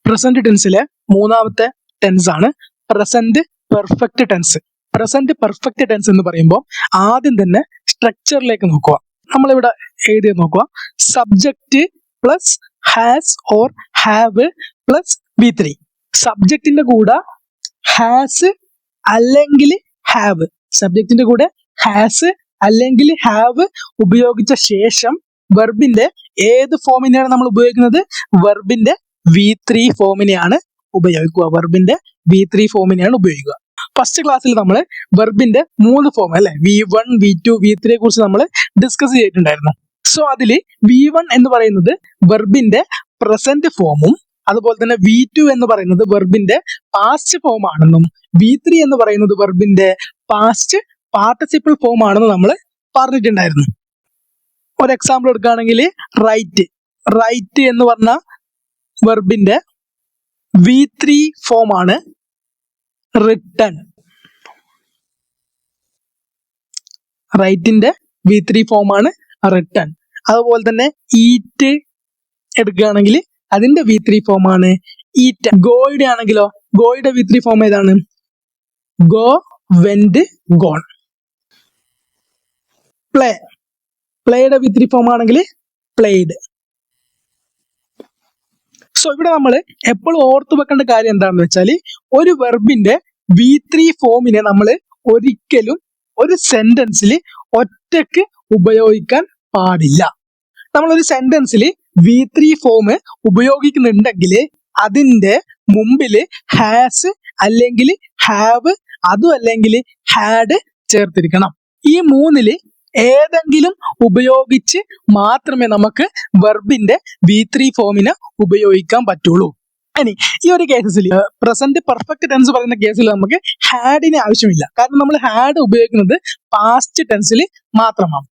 Present ടെൻസിലെ മൂന്നാമത്തെ tense ആണ് present perfect tense. Present perfect tense എന്ന് പറയുമ്പോൾ ആദ്യം തന്നെ സ്ട്രക്ചറിലേക്ക് നോക്കുക. നമ്മളിവിടെ എഴുതി നോക്കുക. Subject plus has or have plus V3. സബ്ജക്റ്റിന്റെ കൂടെ ഹാസ് അല്ലെങ്കിൽ ഹാവ്, സബ്ജക്റ്റിന്റെ കൂടെ ഹാസ് അല്ലെങ്കിൽ ഹാവ് ഉപയോഗിച്ച ശേഷം വെർബിന്റെ ഏത് ഫോമിനെയാണ് നമ്മൾ ഉപയോഗിക്കുന്നത്? വെർബിന്റെ V3 ഫോമിനെയാണ് ഉപയോഗിക്കുക. വെർബിന്റെ V3 ഫോമിനെയാണ് ഉപയോഗിക്കുക. ഫസ്റ്റ് ക്ലാസ്സിൽ നമ്മൾ വെർബിന്റെ 3 ഫോം അല്ലെ, V1, V2, V3 കുറിച്ച് നമ്മൾ ഡിസ്കസ് ചെയ്തിട്ടുണ്ടായിരുന്നു. സോ അതിൽ V1 എന്ന് പറയുന്നത് വെർബിന്റെ പ്രസന്റ് ഫോമും അതുപോലെ തന്നെ V2 എന്ന് പറയുന്നത് വെർബിന്റെ പാസ്റ്റ് ഫോം ആണെന്നും V3 എന്ന് പറയുന്നത് വെർബിന്റെ പാസ്റ്റ് പാർട്ടിസിപ്പിൾ ഫോം ആണെന്ന് നമ്മൾ പറഞ്ഞിട്ടുണ്ടായിരുന്നു. ഒരു എക്സാമ്പിൾ എടുക്കുകയാണെങ്കിൽ റൈറ്റ്. റൈറ്റ് എന്ന് പറഞ്ഞ വെർബിന്റെ V3 ഫോം ആണ് റിട്ടൺ. റൈറ്റിന്റെ V3 ഫോം ആണ് റിട്ടൺ. അതുപോലെ തന്നെ ഈറ്റ് എടുക്കുകയാണെങ്കിൽ അതിന്റെ V3 ഫോം ആണ് ഈറ്റ്. ഗോയുടെ ആണെങ്കിലോ ഗോയുടെ V3 ഫോം ഏതാണ്? Go, went, gone. പ്ലേ, പ്ലേയുടെ V3 ഫോം ആണെങ്കിൽ പ്ലേഡ്. സോ ഇവിടെ നമ്മൾ എപ്പോഴും ഓർത്തു വെക്കേണ്ട കാര്യം എന്താണെന്ന് വെച്ചാൽ ഒരു വെർബിന്റെ V3 ഫോമിനെ നമ്മൾ ഒരിക്കലും ഒരു സെന്റൻസിൽ ഒറ്റക്ക് ഉപയോഗിക്കാൻ പാടില്ല. നമ്മളൊരു സെന്റൻസിൽ V3 ഫോം ഉപയോഗിക്കുന്നുണ്ടെങ്കിൽ അതിന്റെ മുമ്പിൽ ഹാസ് അല്ലെങ്കിൽ ഹാവ്, അതും അല്ലെങ്കിൽ ഹാഡ് ചേർത്തിരിക്കണം. ഈ മൂന്നില് ഏതെങ്കിലും ഉപയോഗിച്ച് മാത്രമേ നമുക്ക് വെർബിന്റെ V3 ഫോമിനെ ഉപയോഗിക്കാൻ പറ്റുള്ളൂ. ഇനി ഈ ഒരു കേസിൽ പ്രസന്റ് പെർഫെക്റ്റ് ടെൻസ് പറയുന്ന കേസിൽ നമുക്ക് ഹാഡിന് ആവശ്യമില്ല. കാരണം നമ്മൾ ഹാഡ് ഉപയോഗിക്കുന്നത് പാസ്റ്റ് ടെൻസിൽ മാത്രമാണ്.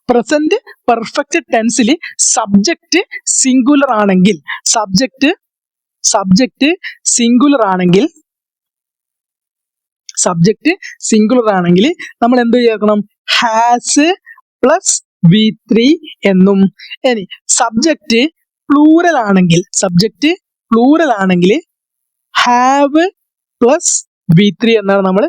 പ്രസന്റ് പെർഫെക്റ്റ് ടെൻസിൽ സബ്ജക്റ്റ് സിംഗുലർ ആണെങ്കിൽ സബ്ജക്റ്റ് സിംഗുലർ ആണെങ്കിൽ നമ്മൾ എന്ത് ചേർക്കണം? ഹാസ് പ്ലസ് V3 എന്നും. ഇനി സബ്ജക്റ്റ് പ്ലൂറൽ ആണെങ്കിൽ ഹാവ് പ്ലസ് V3 എന്നാണ് നമ്മൾ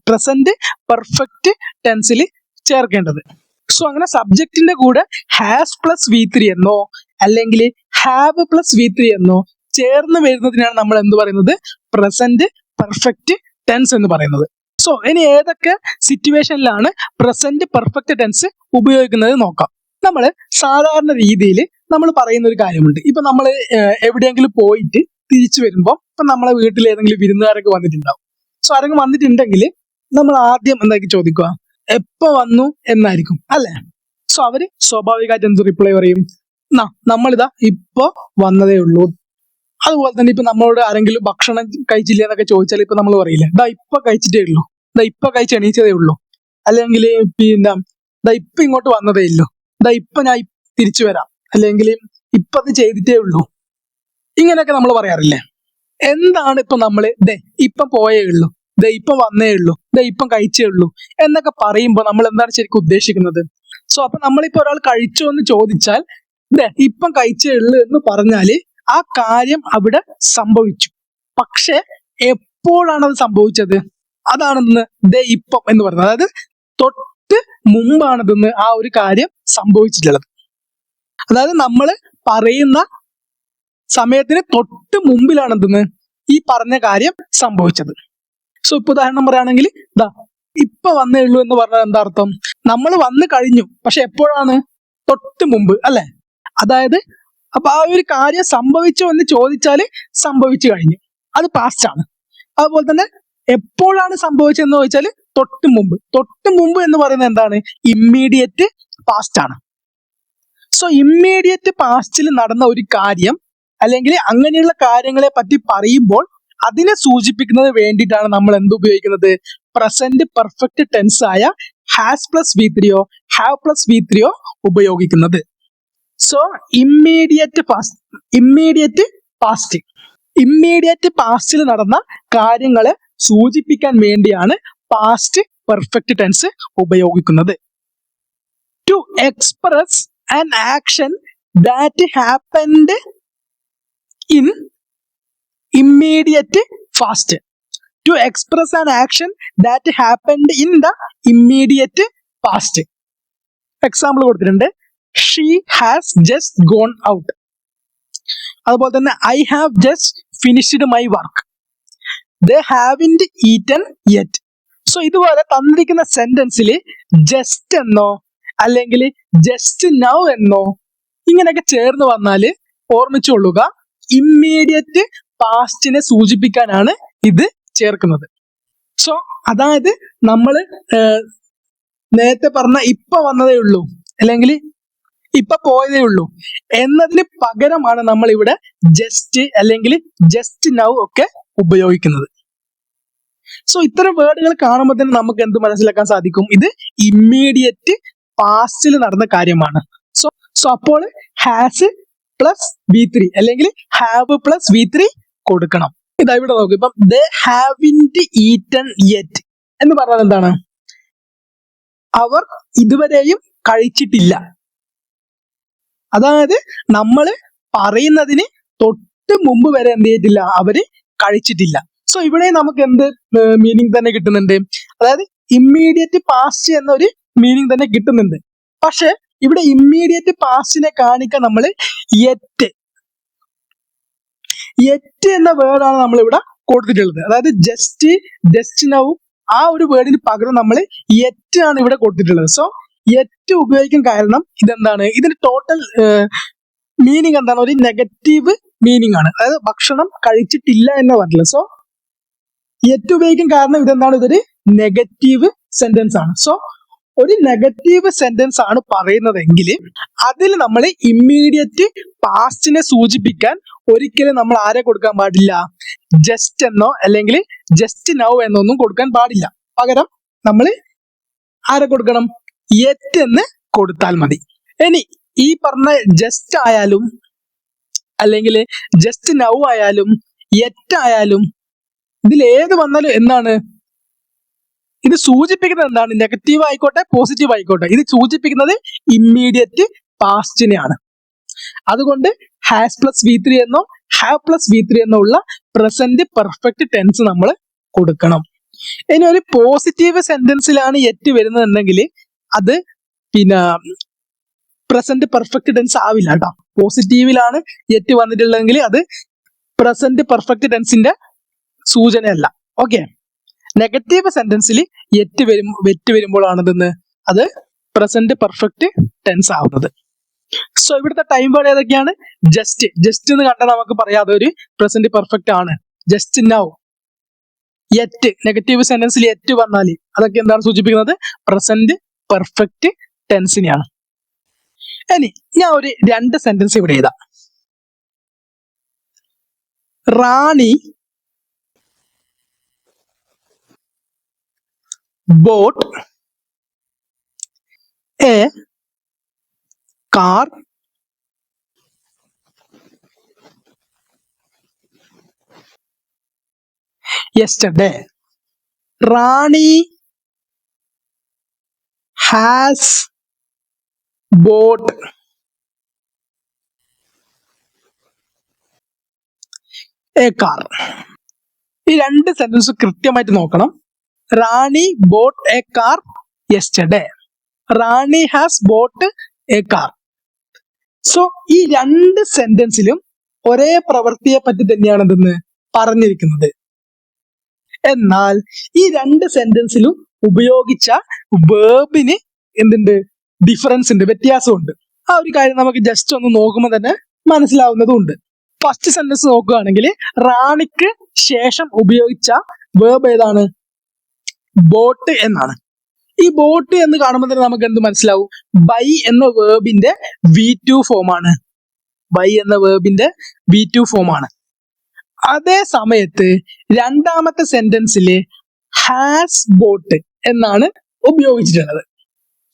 പ്രസന്റ് പെർഫെക്റ്റ് ടെൻസിൽ ചേർക്കേണ്ടത്. സോ അങ്ങനെ സബ്ജക്റ്റിന്റെ കൂടെ ഹാസ് പ്ലസ് V3 എന്നോ അല്ലെങ്കിൽ ഹാവ് പ്ലസ് V3 എന്നോ ചേർന്ന് വരുന്നതിനാണ് നമ്മൾ എന്ത് പറയുന്നത്? പ്രസന്റ് പെർഫെക്റ്റ് ടെൻസ് എന്ന് പറയുന്നത്. സോ ഇനി ഏതൊക്കെ സിറ്റുവേഷനിലാണ് പ്രസന്റ് പെർഫെക്റ്റ് ടെൻസ് ഉപയോഗിക്കുന്നത് നോക്കാം. നമ്മൾ സാധാരണ രീതിയിൽ നമ്മൾ പറയുന്ന ഒരു കാര്യമുണ്ട്. ഇപ്പൊ നമ്മൾ എവിടെയെങ്കിലും പോയിട്ട് തിരിച്ചു വരുമ്പോൾ ഇപ്പൊ നമ്മളെ വീട്ടിൽ ഏതെങ്കിലും വിരുന്നുകാരൊക്കെ വന്നിട്ടുണ്ടാവും. സോ ആരെങ്കിലും വന്നിട്ടുണ്ടെങ്കിൽ നമ്മൾ ആദ്യം എന്താക്കി ചോദിക്കുക? എപ്പോ വന്നു എന്നായിരിക്കും അല്ലെ? സോ അവര് സ്വാഭാവികമായിട്ട് എന്ത് റിപ്ലൈ പറയും? നമ്മളിതാ ഇപ്പൊ വന്നതേ ഉള്ളൂ. അതുപോലെ തന്നെ ഇപ്പൊ നമ്മളോട് ആരെങ്കിലും ഭക്ഷണം കഴിച്ചില്ല എന്നൊക്കെ ചോദിച്ചാൽ ഇപ്പൊ നമ്മൾ പറയില്ലേ, ദാ ഇപ്പൊ കഴിച്ചിട്ടേ ഉള്ളൂ, ദാ ഇപ്പൊ കഴിച്ച് എണീച്ചതേ ഉള്ളൂ, അല്ലെങ്കിൽ പിന്നെ ദാ ഇപ്പൊ ഇങ്ങോട്ട് വന്നതേ ഉള്ളൂ, ദാ ഇപ്പൊ ഞാൻ തിരിച്ചു വരാം, അല്ലെങ്കിൽ ഇപ്പൊ അത് ചെയ്തിട്ടേ ഉള്ളൂ. ഇങ്ങനെയൊക്കെ നമ്മൾ പറയാറില്ലേ? എന്താണ് ഇപ്പൊ നമ്മള് ഇപ്പൊ പോയേ ഉള്ളൂ, ഇപ്പൊ വന്നേ ഉള്ളൂ, ഇപ്പം കഴിച്ചേ ഉള്ളൂ എന്നൊക്കെ പറയുമ്പോൾ നമ്മൾ എന്താണ് ശരിക്കും ഉദ്ദേശിക്കുന്നത്? സോ അപ്പൊ നമ്മളിപ്പോ ഒരാൾ കഴിച്ചോ എന്ന് ചോദിച്ചാൽ ഇപ്പം കഴിച്ചേ ഉള്ളൂ എന്ന് പറഞ്ഞാല് ആ കാര്യം അവിടെ സംഭവിച്ചു. പക്ഷെ എപ്പോഴാണ് അത് സംഭവിച്ചത്? അതാണെന്ന് ഇപ്പം എന്ന് പറയുന്നത്. അതായത് തൊട്ട് മുമ്പാണതെന്ന് ആ ഒരു കാര്യം സംഭവിച്ചിട്ടുള്ളത്. അതായത് നമ്മൾ പറയുന്ന സമയത്തിന് തൊട്ട് മുമ്പിലാണെന്ന് ഈ പറഞ്ഞ കാര്യം സംഭവിച്ചത്. സോ ഇപ്പൊ ഉദാഹരണം പറയുകയാണെങ്കിൽ ഇപ്പൊ വന്നേ ഉള്ളൂ എന്ന് പറഞ്ഞാൽ എന്താ അർത്ഥം? നമ്മൾ വന്നു കഴിഞ്ഞു, പക്ഷെ എപ്പോഴാണ്? തൊട്ട് മുമ്പ് അല്ലെ? അതായത് അപ്പൊ ആ ഒരു കാര്യം സംഭവിച്ചോ എന്ന് ചോദിച്ചാല് സംഭവിച്ചു കഴിഞ്ഞു, അത് പാസ്റ്റ് ആണ്. അതുപോലെ തന്നെ എപ്പോഴാണ് സംഭവിച്ചതെന്ന് ചോദിച്ചാല് തൊട്ട് മുമ്പ്. തൊട്ട് മുമ്പ് എന്ന് പറയുന്നത് എന്താണ്? ഇമ്മീഡിയറ്റ് പാസ്റ്റ് ആണ്. സോ ഇമ്മീഡിയറ്റ് പാസ്റ്റിൽ നടന്ന ഒരു കാര്യം അല്ലെങ്കിൽ അങ്ങനെയുള്ള കാര്യങ്ങളെ പറ്റി പറയുമ്പോൾ അതിനെ സൂചിപ്പിക്കുന്നത് വേണ്ടിയിട്ടാണ് നമ്മൾ എന്ത് ഉപയോഗിക്കുന്നത്? പ്രസന്റ് പെർഫെക്റ്റ് ടെൻസ് ആയ has plus V3 have plus V3 ഉപയോഗിക്കുന്നത്. സോ ഇമ്മീഡിയറ്റ് പാസ്റ്റിൽ നടന്ന കാര്യങ്ങളെ സൂചിപ്പിക്കാൻ വേണ്ടിയാണ് പാസ്റ്റ് പെർഫെക്റ്റ് ടെൻസ് ഉപയോഗിക്കുന്നത്. To express an action that happened in immediate past. To express an action that happened in the immediate past. Example കൊടുത്തിട്ടുണ്ട്. She has just gone out. അതുപോലെ തന്നെ I have just finished my work. They haven't eaten yet. So ഇതുപോലെ തന്നിരിക്കുന്ന സെന്റൻസിൽ just എന്നോ അല്ലെങ്കിൽ just now എന്നോ ഇങ്ങനെയൊക്കെ ചേർന്ന് വന്നാൽ ഓർമ്മിച്ചുകൊള്ളുക, ഇമ്മീഡിയറ്റ് പാസ്റ്റിനെ സൂചിപ്പിക്കാനാണ് ഇത് ചേർക്കുന്നത്. സോ അതായത് നമ്മൾ നേരത്തെ പറഞ്ഞ ഇപ്പൊ വന്നതേ ഉള്ളൂ അല്ലെങ്കിൽ ഇപ്പൊ പോയതേ ഉള്ളൂ എന്നതിന് പകരമാണ് നമ്മൾ ഇവിടെ ജസ്റ്റ് അല്ലെങ്കിൽ ജസ്റ്റ് നൗ ഒക്കെ ഉപയോഗിക്കുന്നത്. സോ ഇത്തരം വേർഡുകൾ കാണുമ്പോൾ തന്നെ നമുക്ക് എന്ത് മനസ്സിലാക്കാൻ സാധിക്കും? ഇത് ഇമ്മീഡിയറ്റ് പാസ്റ്റിൽ നടന്ന കാര്യമാണ്. സോ അപ്പോൾ ഹാസ് പ്ലസ് V3 അല്ലെങ്കിൽ ഹാവ് പ്ലസ് V3 കൊടുക്കണം. ഇതാ ഇവിടെ നോക്കും. ഇപ്പം ദേ ഹാവിന്റ് ഈറ്റൻ യെറ്റ് എന്ന് പറഞ്ഞാൽ എന്താണ്? അവർ ഇതുവരെയും കഴിച്ചിട്ടില്ല. അതായത് നമ്മൾ പറയുന്നതിന് തൊട്ട് മുമ്പ് വരെ എന്ത് ചെയ്തിട്ടില്ല, അവര് കഴിച്ചിട്ടില്ല. സോ ഇവിടെ നമുക്ക് എന്ത് മീനിങ് തന്നെ കിട്ടുന്നുണ്ട്? അതായത് ഇമ്മീഡിയറ്റ് പാസ്റ്റ് എന്നൊരു മീനിങ് തന്നെ കിട്ടുന്നുണ്ട്. പക്ഷെ ഇവിടെ ഇമ്മീഡിയറ്റ് പാസ്റ്റിനെ കാണിക്കാൻ നമ്മൾ യെറ്റ് എന്ന വേർഡാണ് നമ്മൾ ഇവിടെ കൊടുത്തിട്ടുള്ളത്. അതായത് ജസ്റ്റ് നൗ ആ ഒരു വേർഡിന് പകരം നമ്മൾ യെറ്റ് ആണ് ഇവിടെ കൊടുത്തിട്ടുള്ളത്. സോ യെറ്റ് ഉപയോഗിക്കാൻ കാരണം ഇതെന്താണ്? ഇതിന്റെ ടോട്ടൽ മീനിങ് എന്താണ്? ഒരു നെഗറ്റീവ് മീനിങ് ആണ്. അതായത് ഭക്ഷണം കഴിച്ചിട്ടില്ല എന്ന് പറഞ്ഞില്ല. സോ യെറ്റ് ഉപയോഗിക്കാൻ കാരണം ഇതെന്താണ്? ഇതൊരു നെഗറ്റീവ് സെന്റൻസ് ആണ്. സോ ഒരു നെഗറ്റീവ് സെന്റൻസ് ആണ് പറയുന്നതെങ്കിൽ അതിൽ നമ്മൾ ഇമ്മീഡിയറ്റ് പാസ്റ്റിനെ സൂചിപ്പിക്കാൻ ഒരിക്കലും നമ്മൾ ആരെ കൊടുക്കാൻ പാടില്ല? ജസ്റ്റ് എന്നോ അല്ലെങ്കിൽ ജസ്റ്റ് നൗ എന്നൊന്നും കൊടുക്കാൻ പാടില്ല. പകരം നമ്മൾ ആരെ കൊടുക്കണം? യെറ്റ് എന്ന് കൊടുത്താൽ മതി. ഇനി ഈ പറഞ്ഞ ജസ്റ്റ് ആയാലും അല്ലെങ്കിൽ ജസ്റ്റ് നൗ ആയാലും യെറ്റ് ആയാലും ഇതിൽ ഏത് വന്നാലും എന്താണ് ഇത് സൂചിപ്പിക്കുന്നത്? എന്താണ്? നെഗറ്റീവ് ആയിക്കോട്ടെ പോസിറ്റീവ് ആയിക്കോട്ടെ, ഇത് സൂചിപ്പിക്കുന്നത് ഇമ്മീഡിയറ്റ് പാസ്റ്റിനെയാണ്. അതുകൊണ്ട് ഹാസ് പ്ലസ് V3 എന്നോ ഹാവ് പ്ലസ് V3 എന്നോ ഉള്ള പ്രസന്റ് പെർഫെക്റ്റ് ടെൻസ് നമ്മൾ കൊടുക്കണം. ഇനി ഒരു പോസിറ്റീവ് സെന്റൻസിലാണ് യെറ്റ് വരുന്നതെന്നുണ്ടെങ്കിൽ അത് പിന്നെ പ്രസന്റ് പെർഫെക്റ്റ് ടെൻസ് ആവില്ല കേട്ടോ. പോസിറ്റീവിലാണ് യെറ്റ് വന്നിട്ടുള്ളതെങ്കിൽ അത് പ്രസന്റ് പെർഫെക്റ്റ് ടെൻസിന്റെ സൂചനയല്ല. ഓക്കെ, നെഗറ്റീവ് സെന്റൻസിൽ യെറ്റ് വരുമ്പോഴാണ് അത് പ്രസന്റ് പെർഫെക്റ്റ് ടെൻസ് ആവുന്നത്. സോ ഇവിടുത്തെ ടൈം വേർഡ് ഏതൊക്കെയാണ്? ജസ്റ്റ് എന്ന് കണ്ടാൽ നമുക്ക് പറയാം അതൊരു പ്രസന്റ് പെർഫെക്റ്റ് ആണ്. ജസ്റ്റ് നൗ, യെറ്റ്, നെഗറ്റീവ് സെന്റൻസിൽ യെറ്റ് വന്നാൽ അതൊക്കെ എന്താണ് സൂചിപ്പിക്കുന്നത്? പ്രസന്റ് പെർഫെക്റ്റ് ടെൻസിനെയാണ്. ഇനി ഞാൻ ഒരു 2 സെന്റൻസ് ഇവിടെ എഴുതാം. റാണി bought a car yesterday. Rani has bought a car. ഈ 2 സെന്റൻസ് കൃത്യമായിട്ട് നോക്കണം. Rani bought a car yesterday. Rani has bought a car. So ഈ 2 സെന്റൻസിലും ഒരേ പ്രവൃത്തിയെ പറ്റി തന്നെയാണ് എന്തെന്ന് പറഞ്ഞിരിക്കുന്നത്. എന്നാൽ ഈ 2 സെന്റൻസിലും ഉപയോഗിച്ച വേർബിന് എന്തുണ്ട്? ഡിഫറൻസ് ഉണ്ട്, വ്യത്യാസമുണ്ട്. ആ ഒരു കാര്യം നമുക്ക് ജസ്റ്റ് ഒന്ന് നോക്കുമ്പോൾ തന്നെ മനസ്സിലാവുന്നതുണ്ട്. ഫസ്റ്റ് സെന്റൻസ് നോക്കുകയാണെങ്കിൽ റാണിക്ക് ശേഷം ഉപയോഗിച്ച വേർബ് ഏതാണ്? ബോട്ട് എന്നാണ്. ഈ ബോട്ട് എന്ന് കാണുമ്പോൾ തന്നെ നമുക്ക് എന്ത് മനസ്സിലാവും? ബൈ എന്ന വേർബിന്റെ V2 ഫോമാണ്. ബൈ എന്ന വേർബിന്റെ V2 ഫോമാണ്. അതേ സമയത്ത് രണ്ടാമത്തെ സെന്റൻസിൽ ഹാസ് ബോട്ട് എന്നാണ് ഉപയോഗിച്ചിട്ടുള്ളത്.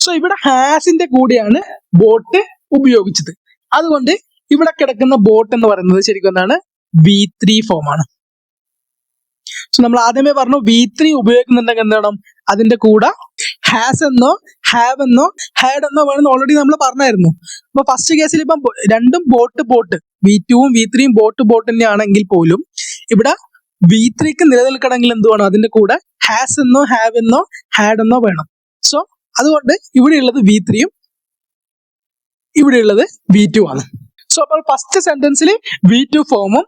സോ ഇവിടെ ഹാസിന്റെ കൂടെയാണ് ബോട്ട് ഉപയോഗിച്ചത്. അതുകൊണ്ട് ഇവിടെ കിടക്കുന്ന ബോട്ട് എന്ന് പറയുന്നത് ശരിക്കും എന്താണ്? V3 ഫോമാണ്. സോ നമ്മൾ ആദ്യമേ പറഞ്ഞു V3 ഉപയോഗിക്കുന്നുണ്ടെങ്കിൽ എന്ത് വേണം? അതിന്റെ കൂടെ ഹാസ് എന്നോ ഹാവ് എന്നോ ഹാഡ് എന്നോ വേണമെന്ന് ഓൾറെഡി നമ്മൾ പറഞ്ഞായിരുന്നു. അപ്പൊ ഫസ്റ്റ് കേസിൽ ഇപ്പം രണ്ടും ബോട്ട് V2ഉം V3യും ബോട്ട് തന്നെയാണെങ്കിൽ പോലും ഇവിടെ V3ക്ക് നിലനിൽക്കണമെങ്കിൽ എന്ത് വേണം? അതിന്റെ കൂടെ ഹാസ് എന്നോ ഹാവ് എന്നോ ഹാഡ് എന്നോ വേണം. സോ അതുകൊണ്ട് ഇവിടെയുള്ളത് V3യും ഇവിടെയുള്ളത് V2 ആണ്. സോ അപ്പോൾ ഫസ്റ്റ് സെന്റൻസിൽ V2 ഫോമും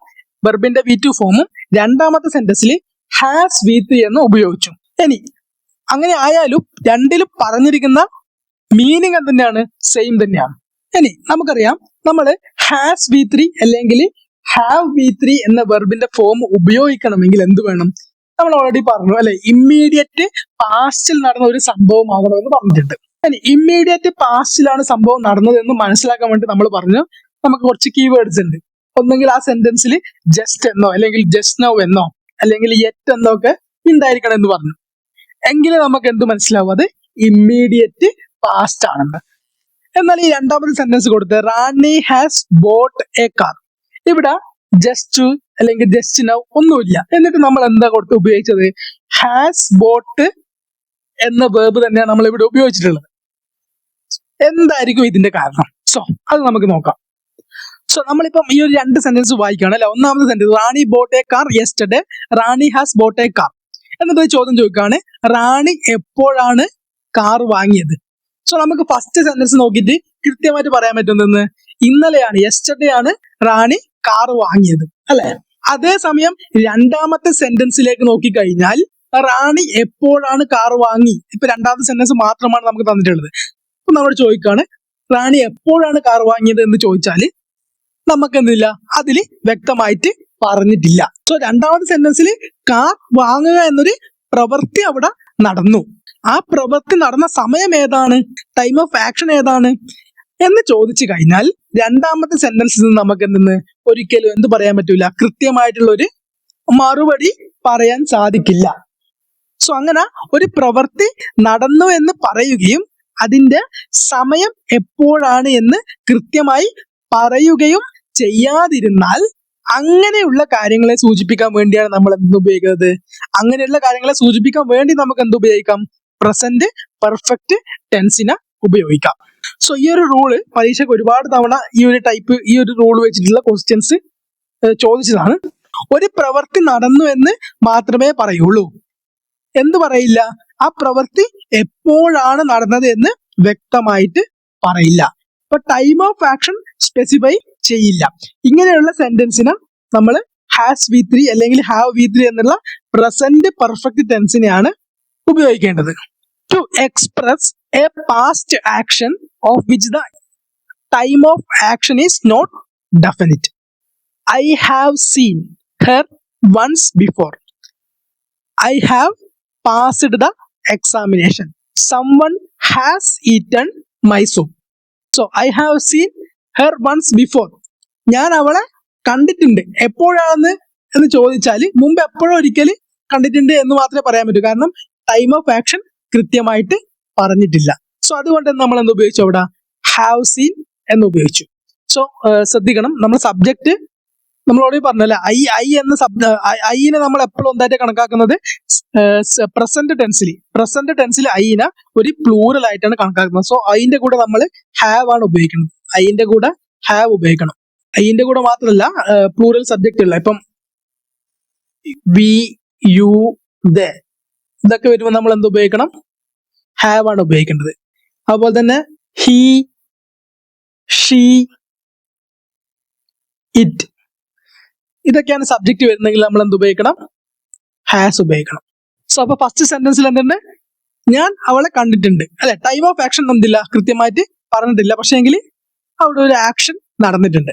വെർബിന്റെ V2 ഫോമും രണ്ടാമത്തെ സെന്റൻസിൽ ഹാസ് V3 എന്ന് ഉപയോഗിച്ചു. ഇനി അങ്ങനെ ആയാലും രണ്ടിലും പറഞ്ഞിരിക്കുന്ന മീനിങ് എന്താണ്? സെയിം തന്നെയാണ്. ഇനി നമുക്കറിയാം, നമ്മൾ ഹാസ് V3 അല്ലെങ്കിൽ ഹാവ് V3 എന്ന വെർബിന്റെ ഫോം ഉപയോഗിക്കണമെങ്കിൽ എന്ത് വേണം? നമ്മൾ ഓൾറെഡി പറഞ്ഞു അല്ലെ, ഇമ്മീഡിയറ്റ് പാസ്റ്റിൽ നടന്ന ഒരു സംഭവം ആകണമെന്ന് പറഞ്ഞിട്ടുണ്ട്. ഇനി ഇമ്മീഡിയറ്റ് പാസ്റ്റിലാണ് സംഭവം നടന്നതെന്ന് മനസ്സിലാക്കാൻ വേണ്ടി നമ്മൾ പറഞ്ഞു നമുക്ക് കുറച്ച് കീവേഡ്സ് ഉണ്ട്. ഒന്നെങ്കിൽ ആ സെന്റൻസിൽ ജസ്റ്റ് എന്നോ അല്ലെങ്കിൽ ജസ്റ്റ് നൗ എന്നോ അല്ലെങ്കിൽ യെറ്റ് എന്നോ ഒക്കെ ഉണ്ടായിരിക്കണം എന്ന് പറഞ്ഞു. എങ്കിലും നമുക്ക് എന്ത് മനസ്സിലാവും? അത് ഇമ്മീഡിയറ്റ് പാസ്റ്റ് ആണെന്ന്. എന്നാൽ ഈ രണ്ടാമത്തെ സെന്റൻസ് കൊടുത്ത് റാണി ഹാസ് ബോട്ട് എ കാർ, ഇവിടെ ജസ്റ്റ് അല്ലെങ്കിൽ ജസ്റ്റ് നൗ ഒന്നുമില്ല. എന്നിട്ട് നമ്മൾ എന്താ ഉപയോഗിച്ചത്? ഹാസ് ബോട്ട് എന്ന വേർബ് തന്നെയാണ് നമ്മൾ ഇവിടെ ഉപയോഗിച്ചിട്ടുള്ളത്. എന്തായിരിക്കും ഇതിന്റെ കാരണം? സോ അത് നമുക്ക് നോക്കാം. സോ നമ്മളിപ്പം ഈ ഒരു രണ്ട് സെന്റൻസ് വായിക്കുകയാണ് അല്ലെ. ഒന്നാമത്തെ sentence Rani bought a car yesterday, Rani has bought a car. എന്നിട്ട് ചോദ്യം ചോദിക്കുകയാണ്, റാണി എപ്പോഴാണ് കാർ വാങ്ങിയത്? സോ നമുക്ക് ഫസ്റ്റ് സെന്റൻസ് നോക്കിയിട്ട് കൃത്യമായിട്ട് പറയാൻ പറ്റുന്നത് ഇന്നലെയാണ്, യെസ്റ്റർഡേ ആണ് റാണി കാർ വാങ്ങിയത് അല്ലെ. അതേസമയം രണ്ടാമത്തെ സെന്റൻസിലേക്ക് നോക്കിക്കഴിഞ്ഞാൽ റാണി എപ്പോഴാണ് കാർ വാങ്ങി? ഇപ്പൊ രണ്ടാമത്തെ സെന്റൻസ് മാത്രമാണ് നമുക്ക് തന്നിട്ടുള്ളത്. അപ്പൊ നമ്മൾ ചോദിക്കുകയാണ് റാണി എപ്പോഴാണ് കാർ വാങ്ങിയത് എന്ന് ചോദിച്ചാൽ നമുക്ക് എന്തില്ല, അതിൽ വ്യക്തമായിട്ട് പറഞ്ഞിട്ടില്ല. സോ രണ്ടാമത്തെ സെന്റൻസിൽ കാർ വാങ്ങുക എന്നൊരു പ്രവൃത്തി അവിടെ നടന്നു. ആ പ്രവൃത്തി നടന്ന സമയം ഏതാണ്? ടൈം ഓഫ് ആക്ഷൻ ഏതാണ് എന്ന് ചോദിച്ചു കഴിഞ്ഞാൽ രണ്ടാമത്തെ സെന്റൻസിൽ നിന്ന് നമുക്ക് എന്തെന്ന് ഒരിക്കലും എന്ത് പറയാൻ പറ്റൂല, കൃത്യമായിട്ടുള്ള ഒരു മറുപടി പറയാൻ സാധിക്കില്ല. സോ അങ്ങനെ ഒരു പ്രവൃത്തി നടന്നു എന്ന് പറയുകയും അതിന്റെ സമയം എപ്പോഴാണ് എന്ന് കൃത്യമായി പറയുകയും ചെയ്യാതിരുന്നാൽ അങ്ങനെയുള്ള കാര്യങ്ങളെ സൂചിപ്പിക്കാൻ വേണ്ടിയാണ് നമ്മൾ എന്ത് ഉപയോഗിക്കുന്നത്? അങ്ങനെയുള്ള കാര്യങ്ങളെ സൂചിപ്പിക്കാൻ വേണ്ടി നമുക്ക് എന്ത് ഉപയോഗിക്കാം? പ്രസന്റ് പെർഫെക്റ്റ് ടെൻസിനെ ഉപയോഗിക്കാം. സോ ഈ ഒരു റൂള് പരീക്ഷയ്ക്ക് ഒരുപാട് തവണ ഈ ഒരു റൂൾ വെച്ചിട്ടുള്ള ക്വസ്റ്റ്യൻസ് ചോദിച്ചതാണ്. ഒരു പ്രവൃത്തി നടന്നു എന്ന് മാത്രമേ പറയുള്ളൂ, എന്ത് പറയില്ല, ആ പ്രവൃത്തി എപ്പോഴാണ് നടന്നത് എന്ന് വ്യക്തമായിട്ട് പറയില്ല. ഇപ്പൊ ടൈം ഓഫ് ആക്ഷൻ സ്പെസിഫൈ ചെയ്യില്ല. ഇങ്ങനെയുള്ള സെന്റൻസിന് നമ്മൾ ഹാസ് V3 അല്ലെങ്കിൽ ഹാവ് V3 എന്നുള്ള പ്രസന്റ് പെർഫെക്റ്റ് ടെൻസിനെയാണ് ഉപയോഗിക്കേണ്ടത്. To express a past action of which the time of action is not definite. I have seen her once before. I have passed the examination. Someone has eaten my soup. So I have seen her once before. ഞാൻ അവളെ കണ്ടിട്ടുണ്ട്. എപ്പോഴാണെന്ന് എന്ന് ചോദിച്ചാൽ മുമ്പ് എപ്പോഴും ഒരിക്കൽ കണ്ടിട്ടുണ്ട് എന്ന് മാത്രമേ പറയാൻ പറ്റൂ. കാരണം ടൈം ഓഫ് ആക്ഷൻ കൃത്യമായിട്ട് പറഞ്ഞിട്ടില്ല. സോ അതുകൊണ്ട് നമ്മൾ എന്ത് ഉപയോഗിച്ചു? അവിടെ ഹാവ് സീൻ എന്ന് ഉപയോഗിച്ചു. സോ ശ്രദ്ധിക്കണം, നമ്മൾ സബ്ജക്റ്റ് നമ്മളോട് പറഞ്ഞല്ലേ, ഐ എന്ന ഐനെ നമ്മൾ എപ്പോഴും എന്തായിട്ട് കണക്കാക്കുന്നത്? പ്രസന്റ് ടെൻസിൽ ഐനെ ഒരു പ്ലൂറൽ ആയിട്ടാണ് കണക്കാക്കുന്നത്. സോ അതിന്റെ കൂടെ നമ്മൾ ഹാവ് ആണ് ഉപയോഗിക്കുന്നത്. ഐന്റെ കൂടെ ഹാവ് ഉപയോഗിക്കണം. ഐന്റെ കൂടെ മാത്രമല്ല പ്ലൂറൽ സബ്ജക്റ്റ് ഉള്ള ഇപ്പം വി, യു, ദേ ഇതൊക്കെ വരുമ്പോൾ നമ്മൾ എന്ത് ഉപയോഗിക്കണം? ഹാവ് ആണ് ഉപയോഗിക്കേണ്ടത്. അതുപോലെ തന്നെ ഹി, ഷീ, ഇറ്റ് ഇതൊക്കെയാണ് സബ്ജക്റ്റ് വരുന്നെങ്കിൽ നമ്മൾ എന്ത് ഉപയോഗിക്കണം? ഹാസ് ഉപയോഗിക്കണം. സോ അപ്പൊ ഫസ്റ്റ് സെന്റൻസിൽ എന്താണ്? ഞാൻ അവളെ കണ്ടിട്ടുണ്ട് അല്ലെ. ടൈം ഓഫ് ആക്ഷൻ എന്തില്ല, കൃത്യമായിട്ട് പറഞ്ഞിട്ടില്ല, പക്ഷെ എങ്കിൽ അവിടെ ഒരു ആക്ഷൻ നടന്നിട്ടുണ്ട്.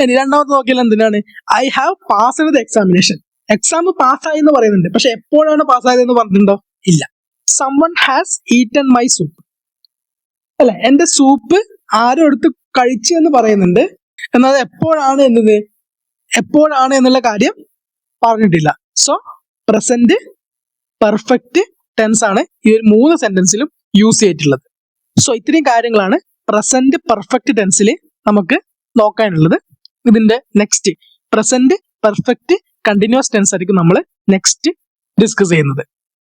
ഇനി രണ്ടാമത്തെ നോക്കിയാൽ എന്തിനാണ്? I have passed the examination. Exam പാസ്സായി എന്ന് പറയുന്നുണ്ട്, പക്ഷെ എപ്പോഴാണ് പാസ്സായതെന്ന് പറഞ്ഞിട്ടുണ്ടോ? ഇല്ല. someone has eaten my soup അല്ലെ. എന്റെ സൂപ്പ് ആരും എടുത്ത് കഴിച്ചു എന്ന് പറയുന്നുണ്ട്, എന്നാൽ എപ്പോഴാണ് എന്നുള്ള കാര്യം പറഞ്ഞിട്ടില്ല. സോ പ്രസന്റ് പെർഫെക്റ്റ് ടെൻസ് ആണ് ഈ ഒരു 3 സെന്റൻസിലും യൂസ് ചെയ്തിട്ടുള്ളത്. സോ ഇത്രയും കാര്യങ്ങളാണ് പ്രസന്റ് പെർഫെക്റ്റ് ടെൻസിൽ നമുക്ക് നോക്കാനുള്ളത്. ഇതിന്റെ next present perfect continuous tense ആയിരിക്കും നമ്മൾ നെക്സ്റ്റ് ഡിസ്കസ് ചെയ്യുന്നത്.